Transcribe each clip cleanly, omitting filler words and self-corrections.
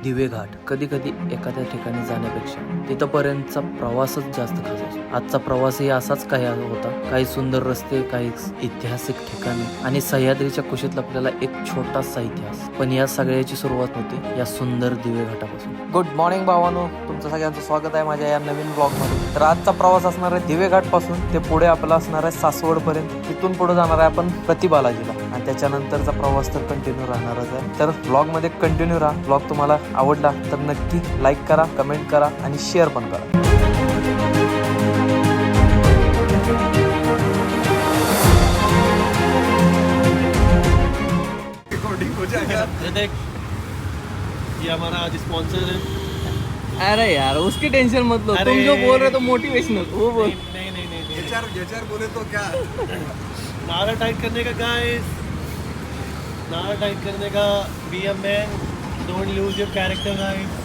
दिवेघाट. कधी कधी एखाद्या ठिकाणी जाण्यापेक्षा तिथपर्यंतचा प्रवासच जास्त खास असतो. आजचा प्रवासही असाच काही होता. काही सुंदर रस्ते, काही ऐतिहासिक ठिकाणे आणि सह्याद्रीच्या कुशीत आपल्याला एक छोटासा इतिहास. पण या सगळ्याची सुरुवात होते या सुंदर दिवेघाटापासून. गुड मॉर्निंग भावानो, तुमचं सगळ्यांचं स्वागत आहे माझ्या या नवीन ब्लॉग मध्ये. तर आजचा प्रवास असणार आहे दिवेघाट पासून ते पुढे आपला असणार आहे सासवड पर्यंत. तिथून पुढे जाणार आहे आपण प्रतिबालाजीला आणि त्याच्यानंतरचा प्रवास तर कंटिन्यू राहणारच आहे. तर ब्लॉग मध्ये कंटिन्यू राहा. ब्लॉग तुम्हाला आवडला तर नक्की लाईक करा, कमेंट करा आणि शेअर पण करा. ये देख, ये हमारा आज स्पॉन्सर है। अरे यार उसकी टेंशन मत लो, अरे तुम जो बोल रहे हो तो मोटिवेशनल वो बोल. नहीं एचआर बोले तो क्या नारा टाइट करने का गाइस, नारा टाइट करने का. Be a man, don't lose your character guys.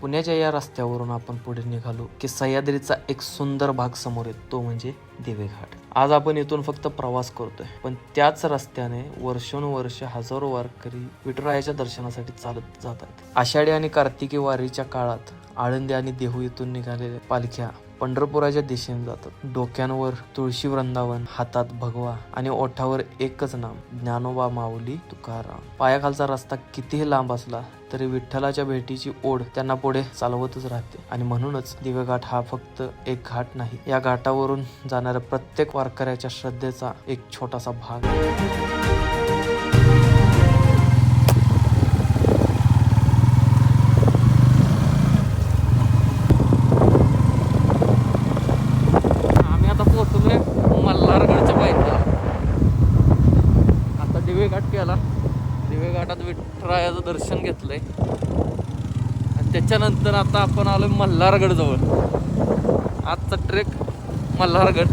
पुण्याच्या या रस्त्यावरून आपण पुढे निघालो की सह्याद्रीचा एक सुंदर भाग समोर येतो, तो म्हणजे दिवेघाट. आज आपण इथून फक्त प्रवास करतोय, पण त्याच रस्त्याने वर्षानुवर्ष हजारो वारकरी विठुरायाच्या दर्शनासाठी चालत जातात. आषाढी आणि कार्तिकी वारीच्या काळात आळंदी आणि देहू इथून निघालेल्या पालख्या पंढरपुराच्या दिशेने जातात. डोक्यांवर तुळशी वृंदावन, हातात भगवा आणि ओठावर एकच नाम, ज्ञानोबा माऊली तुकाराम. पायाखालचा रस्ता कितीही लांब असला तरी विठ्ठलाच्या भेटीची ओढ त्यांना पुढे चालवतच राहते. आणि म्हणूनच दिवेघाट हा फक्त एक घाट नाही, या घाटावरून जाणाऱ्या प्रत्येक वारकऱ्याच्या श्रद्धेचा एक छोटासा भाग आहे. मल्हारगडच्या पायथ्याला आता दिवेघाट केला. दिवेघाटात विठुरायाचं दर्शन घेतलंय आणि त्याच्यानंतर आता आपण आलोय मल्हारगड जवळ. आजचा ट्रेक मल्हारगड,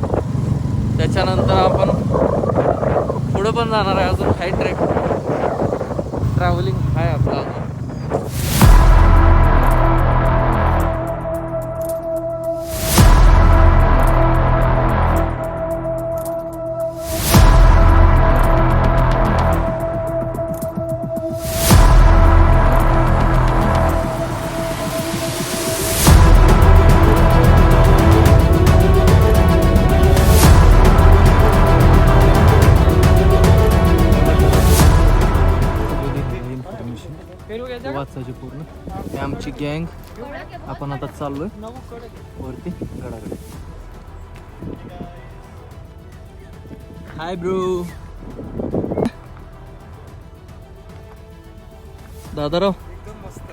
त्याच्यानंतर आपण पुढे पण जाणार आहे. अजून हाय ट्रेक, ट्रॅव्हलिंग आहे आपलं अजून. वाचायचे पूर्ण हे आमची गँग. आपण आता चाललोय वरती गडाकडे. हाय ब्रो, दादाराव एकदम मस्त.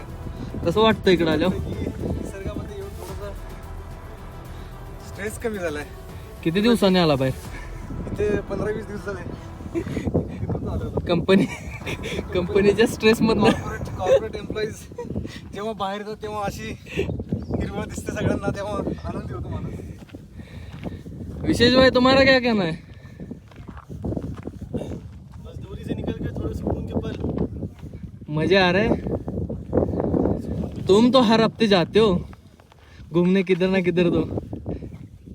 कसं वाटतं इकडे आल्यावर? निसर्गामध्ये येऊन थोडंसं स्ट्रेस कमी झालाय. किती दिवसांनी आला बाहेर? इथे 15-20 दिवस झाले. कंपनीच्या स्ट्रेस मधलं. कॉर्पोरेट एम्प्लॉईज जेव्हा बाहेर येतात तेव्हा अशी हिरवळ दिसते सगळ्यांना, तेव्हा आनंदी होतो माणूस. विशेष भाई तुम्हारा क्या कहना है? मजदूरी से निकल के थोड़े सुकून के पल. मजे आ रहे? तुम तो हर हफ्ते जाते हो घूमने किधर ना किधर. तो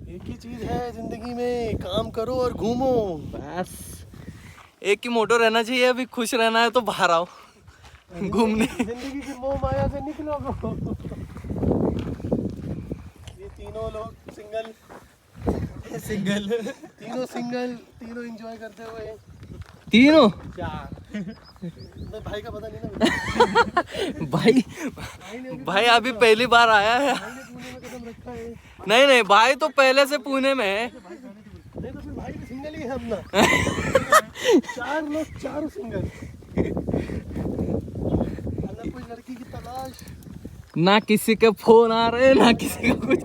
एक ही चीज है जिंदगी में, काम करो और घूमो. बस एक ही मोटो रहना चाहिए, अभी खुश रहना है तो बाहर आओ घूमने. जिंदगी की मोह माया से निकलो. ये तीनों लोग सिंगल तीनों एंजॉय करते हुए. तीनों मैं भाई का पता नहीं ना. भाई अभी पहली बार आया है. पुणे में कदम रखा है. नहीं भाई तो पहले से पुणे में है. नहीं तो फिर भाई भी सिंगल ही है अपना. 4 लोग, 4 सिंगल. अलग कोई लड़की की तलाश ना किसी के फोन आ रहे, ना किसी का कुछ,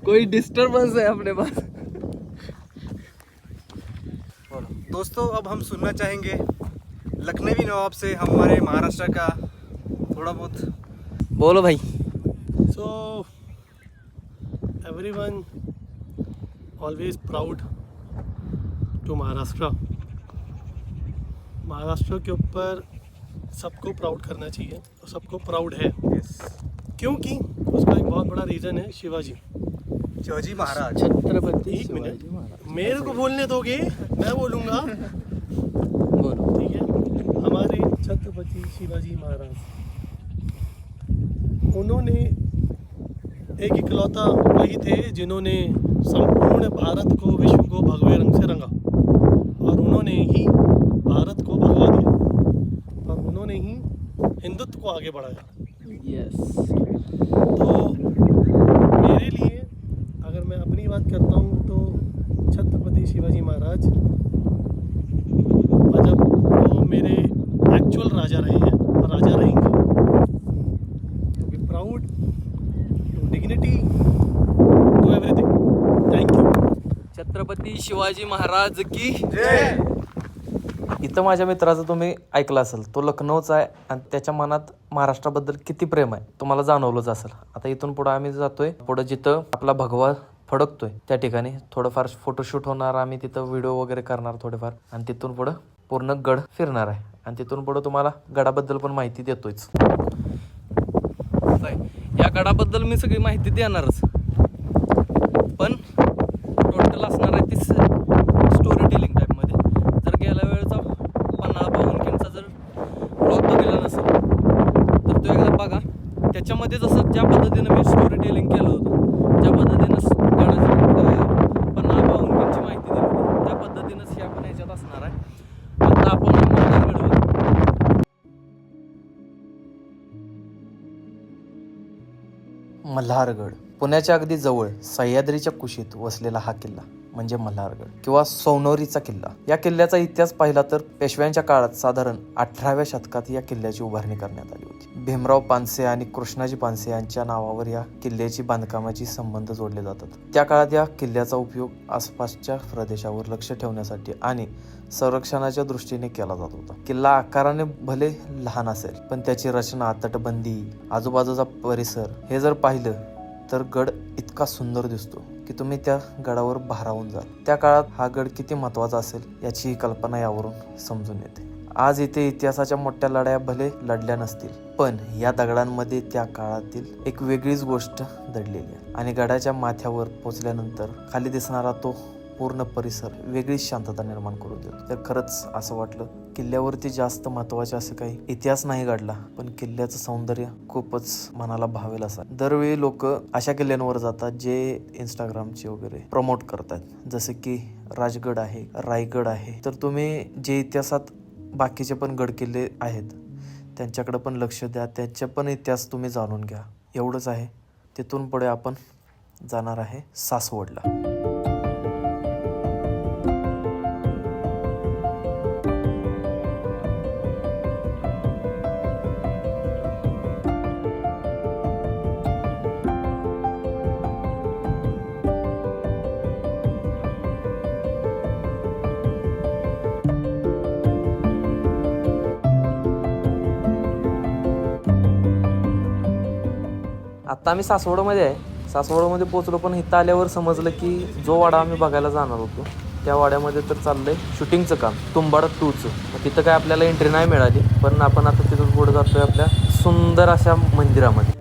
कोई डिस्टरबेंस है अपने पास. दोस्तों अब हम सुनना चाहेंगे लखनवी नवाब से हमारे महाराष्ट्र का थोड़ा बहुत. बोलो भाई. So everyone always proud to Maharashtra. Maharashtra के ऊपर सबको प्राउड करना चाहिए और सबको प्राउड है. क्योंकि उसका एक बहुत बड़ा रीज़न है शिवाजी. शिवाजी महाराज. छत्रपति एक मिनट, शिवाजी महाराज. मेरे को बोलने दोगे, मैं बोलूँगा. बोलो. ठीक है. शिवाजी महाराज, उन्होंने एक इकलौता वही थे जिन्होंने संपूर्ण भारत को, विश्व को भगवे रंग से रंगा, और उन्होंने ही भारत को भगवा दिया, और उन्होंने ही हिंदुत्व को आगे बढ़ाया। यस। तो मेरे लिए अगर मैं अपनी बात करता हूँ तो छत्रपति शिवाजी महाराज मतलब वो मेरे एक्चुअल राजा रहे हैं और राजा रहेंगे। To be proud, to dignity, to everything. Thank you. Chhatrapati Shivaji Maharaj की इथं माझ्या मित्राचं तुम्ही ऐकलं असेल, तो लखनौचा आहे आणि त्याच्या मनात महाराष्ट्राबद्दल किती प्रेम आहे तुम्हाला जाणवलंच असेल. आता इथून पुढं आम्ही जातोय, पुढं जिथं आपला भगवा फडकतोय त्या ठिकाणी थोडंफार फोटोशूट होणार, आम्ही तिथं व्हिडिओ वगैरे करणार थोडेफार, आणि तिथून पुढं पूर्ण गड फिरणार आहे, आणि तिथून पुढं तुम्हाला गडाबद्दल पण माहिती देतोयच. या गडाबद्दल मी सगळी माहिती देणारच, पण टोटल असणार आहे ती स्टोरी टेलिंग टाईपमध्ये. जर गेल्या वेळेचा पन्हाळा पावनखिंडचा जर ब्लॉग बघितला नसेल तर तो एकदा बघा. त्याच्यामध्ये जसं ज्या पद्धतीनं मी स्टोरी टेलिंग केलं होतं, ज्या पद्धतीनं गडाची पन्हाळा पावनखिंडची माहिती दिली होती, त्या पद्धतीनंच हे आपण ह्याच्यात असणार आहे. आता आपण मल्हारगडवर मल्हारगड पुण्याच्या अगदी जवळ सह्याद्रीच्या कुशीत वसलेला हा किल्ला म्हणजे मल्हारगड किंवा सोनवरीचा किल्ला. या किल्ल्याचा इतिहास पाहिला तर पेशव्यांच्या काळात साधारण 18व्या शतकात या किल्ल्याची उभारणी करण्यात आली होती. भीमराव पानसे आणि कृष्णाजी पानसे यांच्या नावावर या किल्ल्याची बांधकामाची संबंध जोडले जातात. त्या काळात या किल्ल्याचा उपयोग आसपासच्या प्रदेशावर लक्ष ठेवण्यासाठी आणि संरक्षणाच्या दृष्टीने केला जात होता. किल्ला आकाराने भले लहान असेल पण त्याची रचना, तटबंदी, आजूबाजूचा परिसर हे जर पाहिलं तर गड इतका सुंदर दिसतो की तुम्ही त्या गडावर भारावून जाल. त्या काळात हा गड किती महत्वाचा असेल याची कल्पना यावरून समजून येते. आज इथे इतिहासाच्या मोठ्या लढाया भले लढल्या नसतील पण या दगडांमध्ये त्या काळातील एक वेगळीच गोष्ट दडलेली आहे, आणि गडाच्या माथ्यावर पोचल्यानंतर खाली दिसणारा तो पूर्ण परिसर वेगळीच शांतता निर्माण करून देतो. तर खरंच असं वाटलं किल्ल्यावरती जास्त महत्वाचे असे काही इतिहास नाही घडला पण किल्ल्याचं सौंदर्य खूपच मनाला भावेल असा. दरवेळी लोक अशा किल्ल्यांवर जातात जे इंस्टाग्रामचे वगैरे प्रमोट करतात, जसे की राजगड आहे, रायगड आहे. तर तुम्ही जे इतिहासात बाकीचे पण गड किल्ले आहेत त्यांच्याकडे पण लक्ष द्या, त्यांचे पण इतिहास तुम्ही जाणून घ्या. एवढंच आहे. तिथून पुढे आपण जाणार आहे सासवडला. आता आम्ही सासवडमध्ये आहे. सासवडमध्ये पोहोचलो पण इथं आल्यावर समजलं की जो वाडा आम्ही बघायला जाणार होतो त्या वाड्यामध्ये तर चाललंय शूटिंगचं काम, तुंबाड 2चं. तिथं काय आपल्याला एंट्री नाही मिळाली पण आपण आता तिथून पुढे जातोय आपल्या सुंदर अशा मंदिरामध्ये.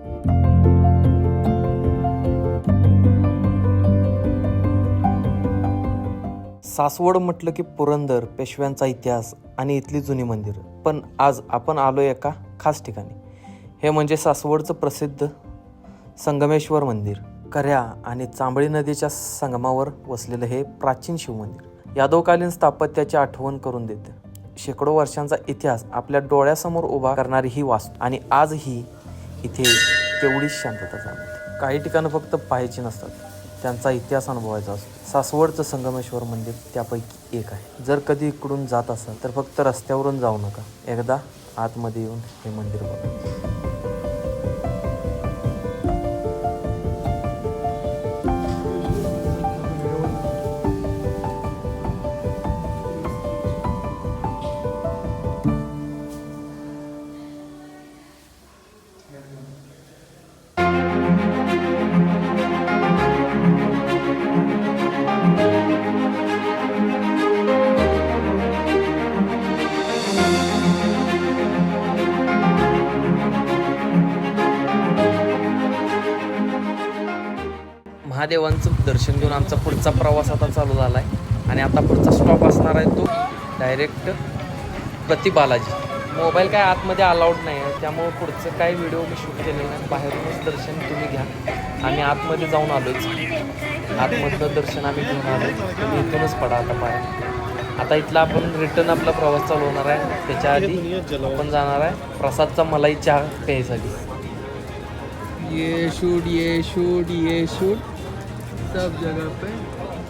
सासवड म्हटलं की पुरंदर, पेशव्यांचा इतिहास आणि इथली जुनी मंदिरं. पण आज आपण आलोय एका खास ठिकाणी. हे म्हणजे सासवडचं प्रसिद्ध संगमेश्वर मंदिर. कऱ्या आणि चांबळी नदीच्या संगमावर वसलेलं हे प्राचीन शिवमंदिर यादवकालीन स्थापत्याची आठवण करून देते. शेकडो वर्षांचा इतिहास आपल्या डोळ्यासमोर उभा करणारी ही वास्तू, आणि आजही इथे तेवढीच शांतता जाणवते. काही ठिकाणं फक्त पाहायची नसतात, त्यांचा इतिहास अनुभवायचा असतो. सासवडचं संगमेश्वर मंदिर त्यापैकी एक आहे. जर कधी इकडून जात असाल तर फक्त रस्त्यावरून जाऊ नका, एकदा आतमध्ये येऊन हे मंदिर बघा. महादेवांचं दर्शन घेऊन आमचा पुढचा प्रवास आता चालू झाला आहे, आणि आता पुढचा स्टॉप असणार आहे तो डायरेक्ट प्रतिबालाजी. मोबाईल काय आतमध्ये अलाउड नाही आहे, त्यामुळे पुढचं काही व्हिडिओ मी शूट केलेलं नाही. बाहेरूनच दर्शन तुम्ही घ्या. आम्ही आतमध्ये जाऊन आलोच, आतमधलं दर्शन आम्ही घेऊन आलो. तुम्ही इथूनच पडा आता पाय. आता इथला आपण रिटर्न आपला प्रवास चालू होणार आहे. त्याच्या आधी आपण जाणार आहे प्रसादचा मलाई चहा प्यायसाठी. ये शूट सब जगह पे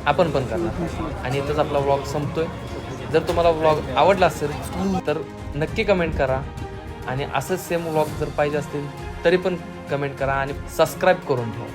आपण पण करणार आणि इथंच आपला व्लॉग संपतोय. जर तुम्हाला व्लॉग आवडला असेल तर नक्की कमेंट करा आणि असंच सेम व्लॉग जर पाहिजे असतील तरी पण कमेंट करा आणि सबस्क्राईब करून ठेवा.